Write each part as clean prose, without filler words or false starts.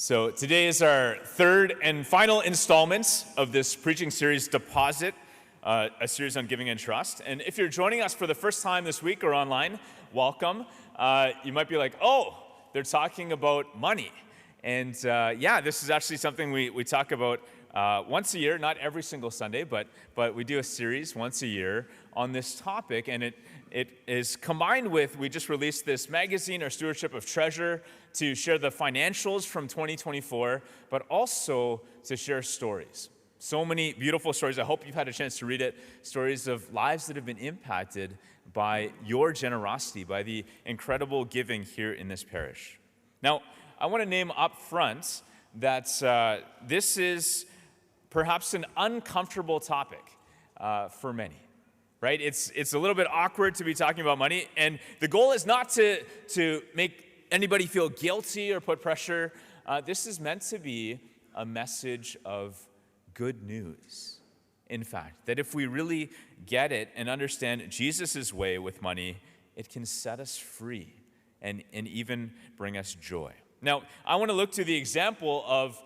So today is our third and final installment of this preaching series, Deposit, a series on giving and trust. And if you're joining us for the first time this week or online, welcome. You might be like, oh, they're talking about money. And this is actually something we talk about once a year, not every single Sunday, but we do a series once a year on this topic. And it is combined with, we just released this magazine, our Stewardship of Treasure, to share the financials from 2024, but also to share stories. So many beautiful stories. I hope you've had a chance to read it. Stories of lives that have been impacted by your generosity, by the incredible giving here in this parish. Now, I want to name up front that this is perhaps an uncomfortable topic for many. Right? It's a little bit awkward to be talking about money, and the goal is not to make anybody feel guilty or put pressure. This is meant to be a message of good news. In fact, that if we really get it and understand Jesus' way with money, it can set us free and even bring us joy. Now, I want to look to the example of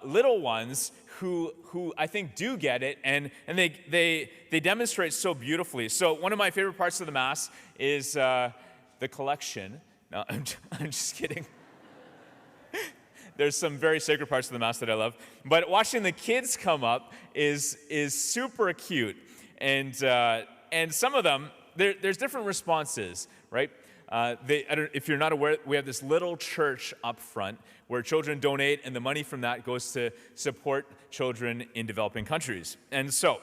little ones who I think do get it, and they demonstrate so beautifully. So one of my favorite parts of the Mass is the collection. No, I'm just kidding. There's some very sacred parts of the Mass that I love. But watching the kids come up is super cute. And some of them, there's different responses, right? If you're not aware, we have this little church up front where children donate, and the money from that goes to support children in developing countries. And so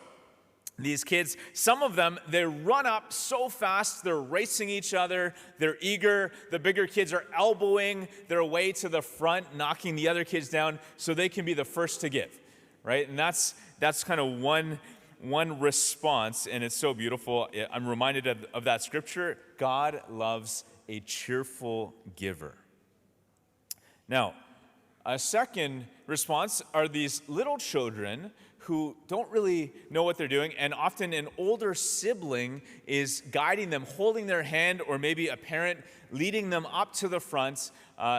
these kids, some of them, they run up so fast, they're racing each other, they're eager. The bigger kids are elbowing their way to the front, knocking the other kids down so they can be the first to give, right? And that's kind of one response, and it's so beautiful. I'm reminded of that scripture, God loves a cheerful giver. Now, a second response are these little children who don't really know what they're doing, and often an older sibling is guiding them, holding their hand, or maybe a parent leading them up to the front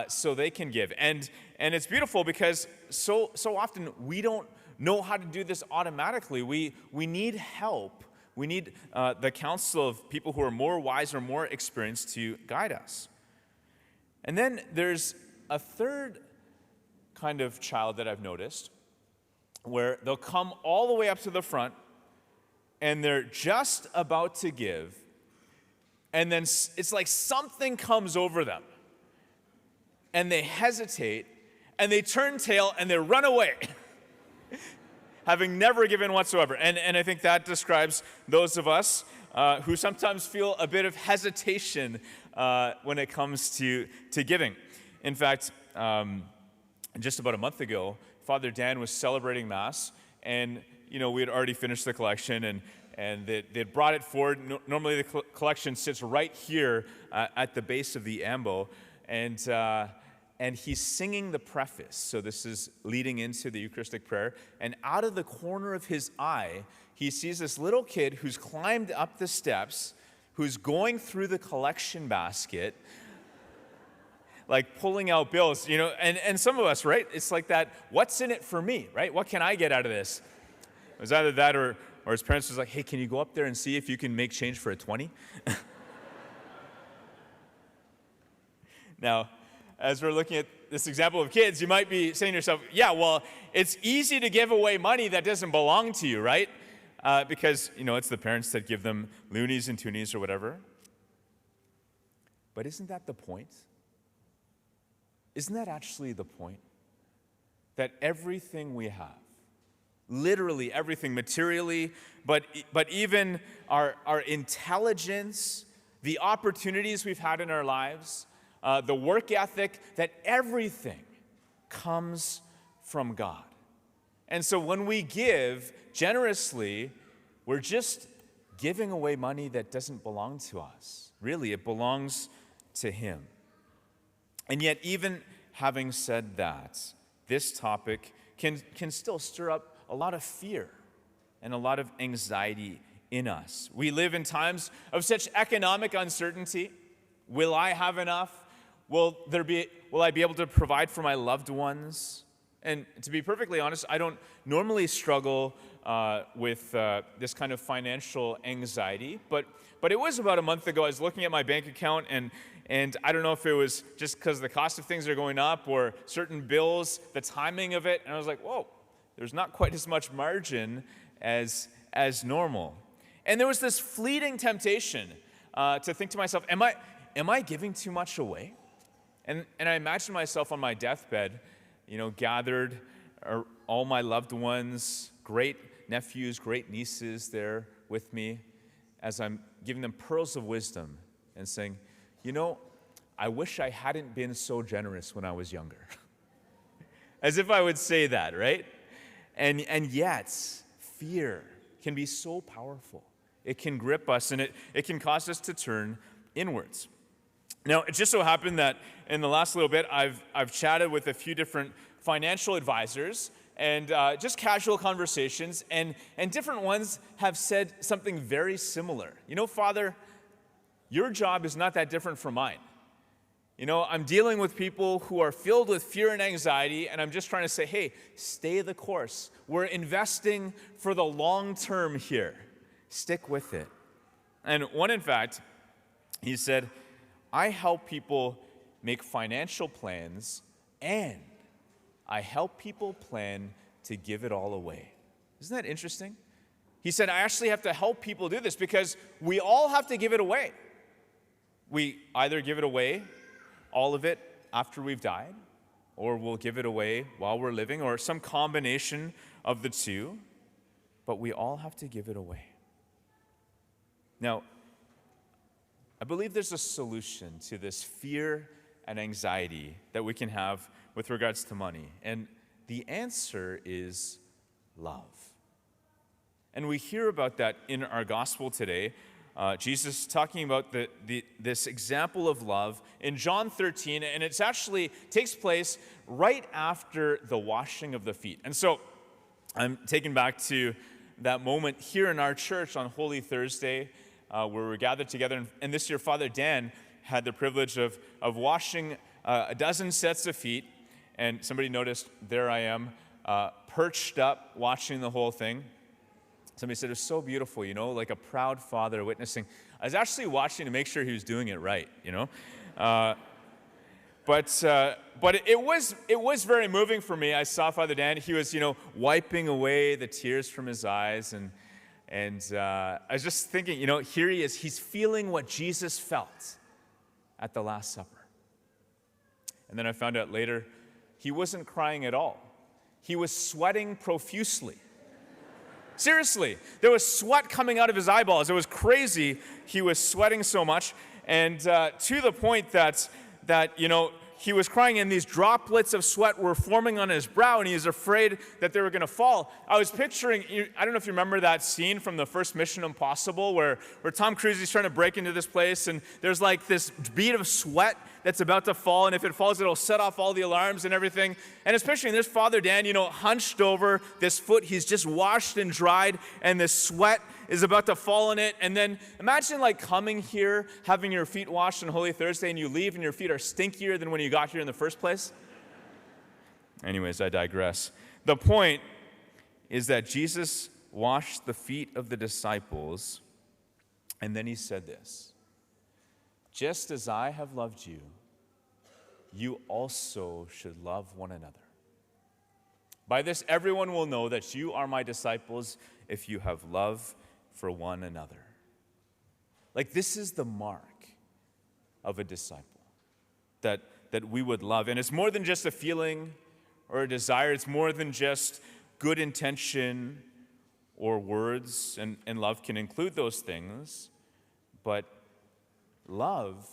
so they can give. And it's beautiful because so often we don't know how to do this automatically. We need help. We need the counsel of people who are more wise or more experienced to guide us. And then there's a third kind of child that I've noticed where they'll come all the way up to the front and they're just about to give, and then it's like something comes over them and they hesitate and they turn tail and they run away. Having never given whatsoever. And I think that describes those of us who sometimes feel a bit of hesitation when it comes to giving. In fact, just about a month ago, Father Dan was celebrating Mass, and we had already finished the collection, and they'd brought it forward. Normally the collection sits right here at the base of the ambo, and he's singing the preface. So this is leading into the Eucharistic prayer. And out of the corner of his eye, he sees this little kid who's climbed up the steps, who's going through the collection basket, like pulling out bills, and some of us, right? It's like that, what's in it for me, right? What can I get out of this? It was either that or his parents was like, hey, can you go up there and see if you can make change for a 20? Now, as we're looking at this example of kids, you might be saying to yourself, yeah, well, it's easy to give away money that doesn't belong to you, right? Because, it's the parents that give them loonies and toonies or whatever. But isn't that the point? Isn't that actually the point? That everything we have, literally everything materially, but even our intelligence, the opportunities we've had in our lives, the work ethic, that everything comes from God. And so when we give generously, we're just giving away money that doesn't belong to us. Really, it belongs to Him. And yet, even having said that, this topic can still stir up a lot of fear and a lot of anxiety in us. We live in times of such economic uncertainty. Will I have enough? Will I be able to provide for my loved ones? And to be perfectly honest, I don't normally struggle with this kind of financial anxiety, but it was about a month ago. I was looking at my bank account, and I don't know if it was just because the cost of things are going up or certain bills, the timing of it, and I was like, whoa, there's not quite as much margin as normal. And there was this fleeting temptation to think to myself, am I giving too much away? And I imagined myself on my deathbed, gathered all my loved ones, great nephews, great nieces there with me, as I'm giving them pearls of wisdom and saying, I wish I hadn't been so generous when I was younger. As if I would say that, right? And yet, fear can be so powerful. It can grip us, and it can cause us to turn inwards. Now, it just so happened that in the last little bit, I've chatted with a few different financial advisors, and just casual conversations, and different ones have said something very similar. Father, your job is not that different from mine. I'm dealing with people who are filled with fear and anxiety, and I'm just trying to say, hey, stay the course. We're investing for the long term here. Stick with it. And one, in fact, he said, I help people make financial plans, and I help people plan to give it all away. Isn't that interesting? He said, I actually have to help people do this because we all have to give it away. We either give it away, all of it, after we've died, or we'll give it away while we're living, or some combination of the two, but we all have to give it away. Now, I believe there's a solution to this fear and anxiety that we can have with regards to money, and the answer is love. And we hear about that in our gospel today. Jesus talking about this example of love in John 13, and it actually takes place right after the washing of the feet. And so I'm taken back to that moment here in our church on Holy Thursday, where we're gathered together. And this year, Father Dan had the privilege of washing a dozen sets of feet. And somebody noticed, there I am, perched up, watching the whole thing. Somebody said, it was so beautiful, like a proud father witnessing. I was actually watching to make sure he was doing it right, But it was very moving for me. I saw Father Dan. He was, wiping away the tears from his eyes. And I was just thinking, here he is. He's feeling what Jesus felt at the Last Supper. And then I found out later, he wasn't crying at all. He was sweating profusely. Seriously, there was sweat coming out of his eyeballs. It was crazy. He was sweating so much, and to the point that he was crying, and these droplets of sweat were forming on his brow, and he was afraid that they were going to fall. I was picturing, I don't know if you remember that scene from the first Mission Impossible where Tom Cruise is trying to break into this place, and there's like this bead of sweat that's about to fall, and if it falls, it'll set off all the alarms and everything. And it's picturing this Father Dan, hunched over this foot. He's just washed and dried, and this sweat is about to fall on it. And then imagine coming here, having your feet washed on Holy Thursday, and you leave and your feet are stinkier than when you got here in the first place. Anyways, I digress. The point is that Jesus washed the feet of the disciples, and then he said this, just as I have loved you, you also should love one another. By this, everyone will know that you are my disciples if you have love for one another. This is the mark of a disciple, that we would love. And it's more than just a feeling or a desire. It's more than just good intention or words, and love can include those things, but love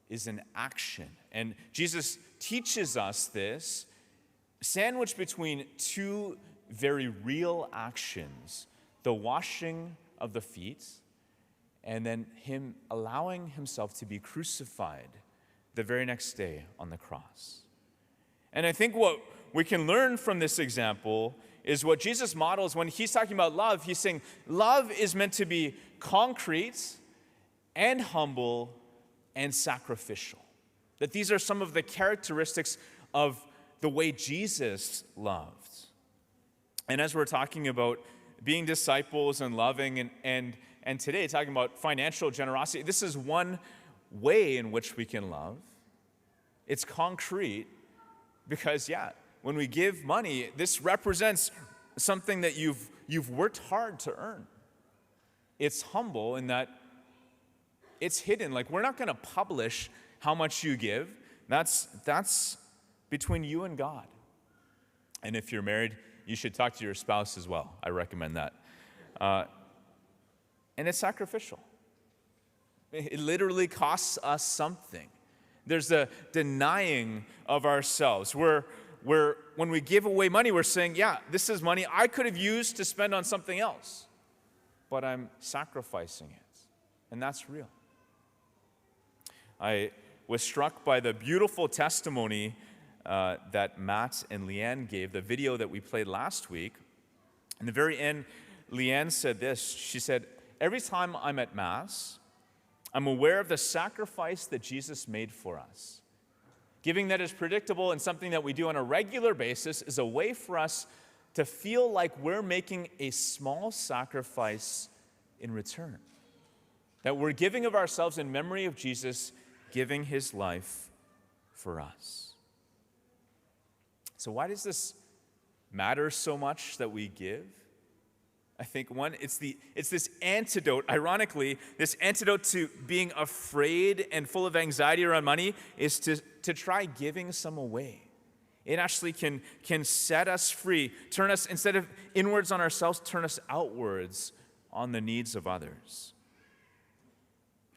is an action. And Jesus teaches us this, sandwiched between two very real actions, the washing of the feet, and then him allowing himself to be crucified the very next day on the cross. And I think what we can learn from this example is what Jesus models when he's talking about love. He's saying love is meant to be concrete and humble and sacrificial. That these are some of the characteristics of the way Jesus loved. And as we're talking about being disciples and loving and today talking about financial generosity, this is one way in which we can love. It's concrete because, when we give money, this represents something that you've worked hard to earn. It's humble in that it's hidden. Like, we're not going to publish how much you give. That's between you and God. And if you're married, you should talk to your spouse as well. I recommend that. And it's sacrificial. It literally costs us something. There's a denying of ourselves. When we give away money, we're saying, this is money I could have used to spend on something else, but I'm sacrificing it. And that's real. I was struck by the beautiful testimony that Matt and Leanne gave, the video that we played last week. In the very end, Leanne said this. She said, "Every time I'm at Mass, I'm aware of the sacrifice that Jesus made for us. Giving that is predictable and something that we do on a regular basis is a way for us to feel like we're making a small sacrifice in return. That we're giving of ourselves in memory of Jesus giving his life for us." So why does this matter so much that we give? I think one, it's this antidote. Ironically, this antidote to being afraid and full of anxiety around money is to try giving some away. It actually can set us free, turn us, instead of inwards on ourselves, turn us outwards on the needs of others.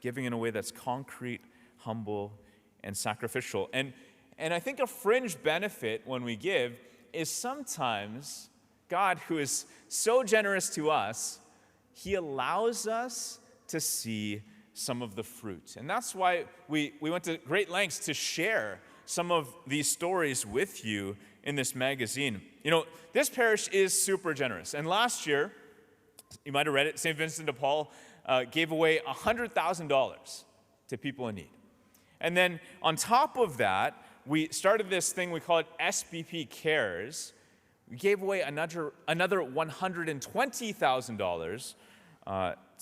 Giving in a way that's concrete, humble, and sacrificial. And I think a fringe benefit when we give is sometimes God, who is so generous to us, he allows us to see some of the fruit. And that's why we went to great lengths to share some of these stories with you in this magazine. You know, this parish is super generous. And last year, you might have read it, St. Vincent de Paul gave away $100,000 to people in need. And then on top of that, we started this thing, we call it SBP Cares. We gave away another $120,000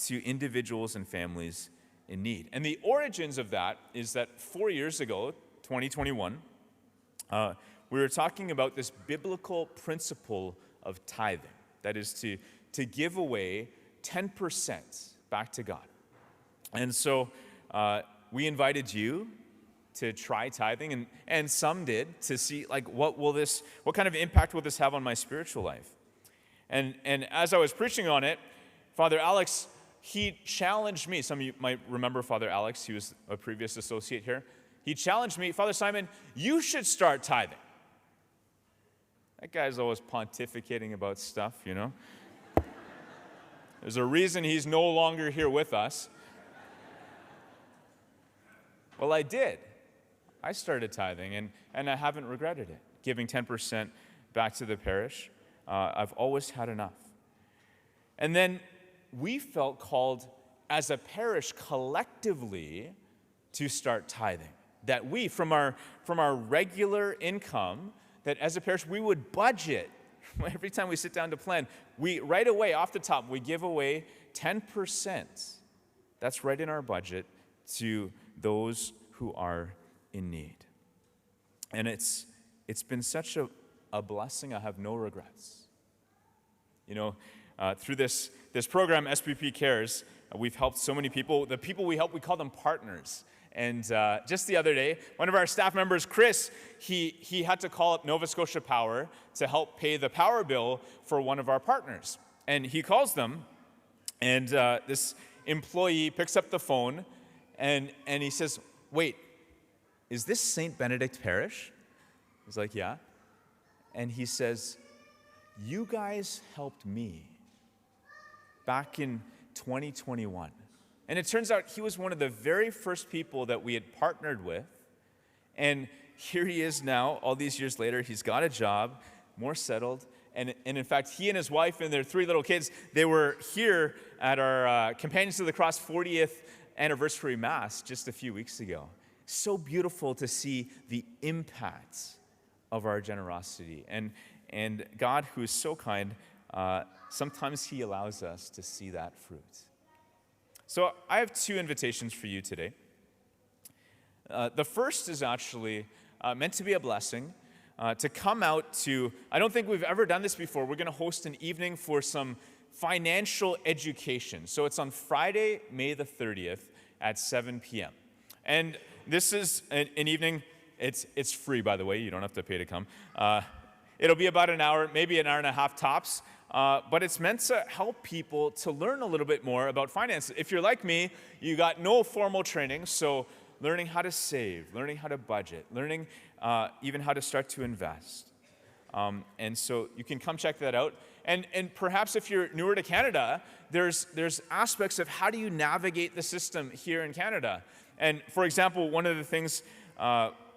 to individuals and families in need. And the origins of that is that 4 years ago, 2021, we were talking about this biblical principle of tithing. That is to give away 10% back to God. And so we invited you to try tithing, and some did, to see like what kind of impact will this have on my spiritual life. And as I was preaching on it, Father Alex, he challenged me. Some of you might remember Father Alex. He was a previous associate here. He challenged me, "Father Simon, you should start tithing." That guy's always pontificating about stuff, you know. There's a reason he's no longer here with us. Well, I did. I started tithing, and I haven't regretted it, giving 10% back to the parish. I've always had enough. And then we felt called as a parish collectively to start tithing. That we, from our regular income, that as a parish we would budget. Every time we sit down to plan, we right away off the top, we give away 10%. That's right in our budget to those who are in need. And it's been such a blessing. I have no regrets. You know, through this program, SBP Cares, we've helped so many people. The people we help, we call them partners. And just the other day, one of our staff members, Chris, he had to call up Nova Scotia Power to help pay the power bill for one of our partners. And he calls them, and this employee picks up the phone, and he says, "Wait, is this St. Benedict Parish?" He's like, "Yeah." And he says, "You guys helped me back in 2021. And it turns out he was one of the very first people that we had partnered with. And here he is now, all these years later. He's got a job, more settled. And in fact, he and his wife and their 3 little kids, they were here at our Companions of the Cross 40th anniversary Mass just a few weeks ago. So beautiful to see the impact of our generosity. And God, who is so kind, sometimes he allows us to see that fruit. So I have two invitations for you today. The first is actually meant to be a blessing, to come out to, I don't think we've ever done this before. We're going to host an evening for some financial education. So it's on Friday, May the 30th at 7 p.m. And this is an evening, it's free, by the way. You don't have to pay to come. It'll be about an hour, maybe an hour and a half tops. But it's meant to help people to learn a little bit more about finance. If you're like me, you got no formal training, so learning how to save, learning how to budget, learning even how to start to invest. And so you can come check that out. And perhaps if you're newer to Canada, there's aspects of how do you navigate the system here in Canada. And for example, one of the things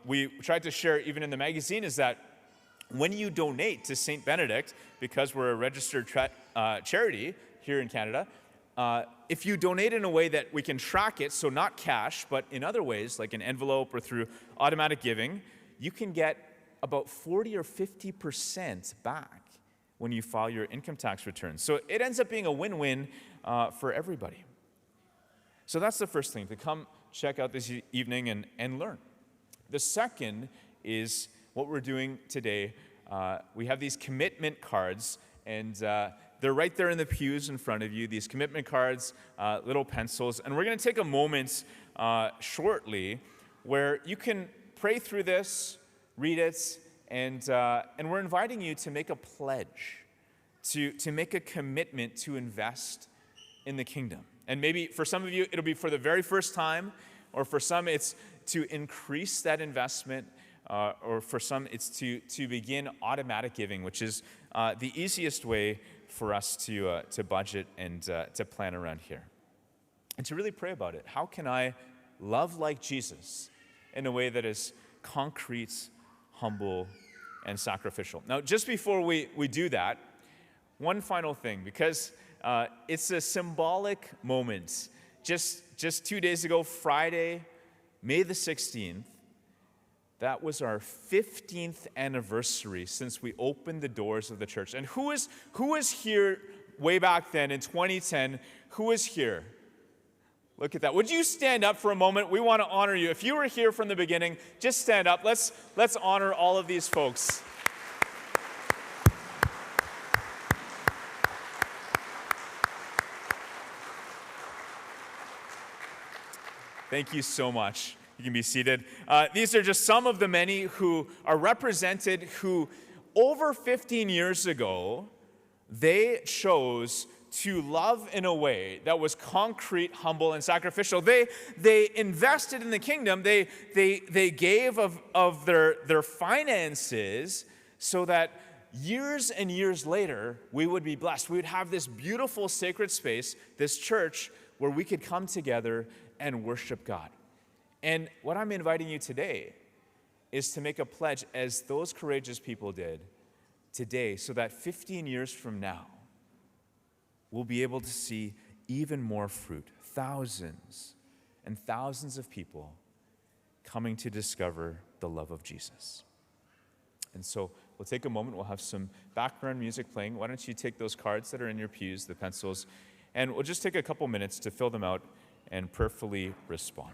we tried to share even in the magazine is that when you donate to St. Benedict, because we're a registered charity here in Canada, if you donate in a way that we can track it, so not cash, but in other ways, like an envelope or through automatic giving, you can get about 40 or 50% back when you file your income tax return. So it ends up being a win-win for everybody. So that's the first thing, to come check out this evening and learn. The second is what we're doing today. We have these commitment cards, and they're right there in the pews in front of you, these commitment cards, little pencils. And we're going to take a moment shortly where you can pray through this, read it, and we're inviting you to make a pledge, to make a commitment to invest in the kingdom. And maybe for some of you, it'll be for the very first time, or for some, it's to increase that investment, or for some, it's to begin automatic giving, which is the easiest way for us to budget and to plan around here. And to really pray about it. How can I love like Jesus in a way that is concrete, humble, and sacrificial? Now, just before we do that, one final thing, because it's a symbolic moment. Just 2 days ago, Friday, May the 16th, that was our 15th anniversary since we opened the doors of the church. And who was here way back then in 2010? Who was here? Look at that. Would you stand up for a moment? We want to honor you. If you were here from the beginning, just stand up. Let's honor all of these folks. Thank you so much. You can be seated. These are just some of the many who are represented who, over 15 years ago, they chose to love in a way that was concrete, humble, and sacrificial. They invested in the kingdom. They gave of their finances so that years and years later, we would be blessed. We would have this beautiful sacred space, this church, where we could come together and worship God. And what I'm inviting you today is to make a pledge, as those courageous people did today, so that 15 years from now, we'll be able to see even more fruit, thousands and thousands of people coming to discover the love of Jesus. And so we'll take a moment, we'll have some background music playing. Why don't you take those cards that are in your pews, the pencils, and we'll just take a couple minutes to fill them out and prayerfully respond.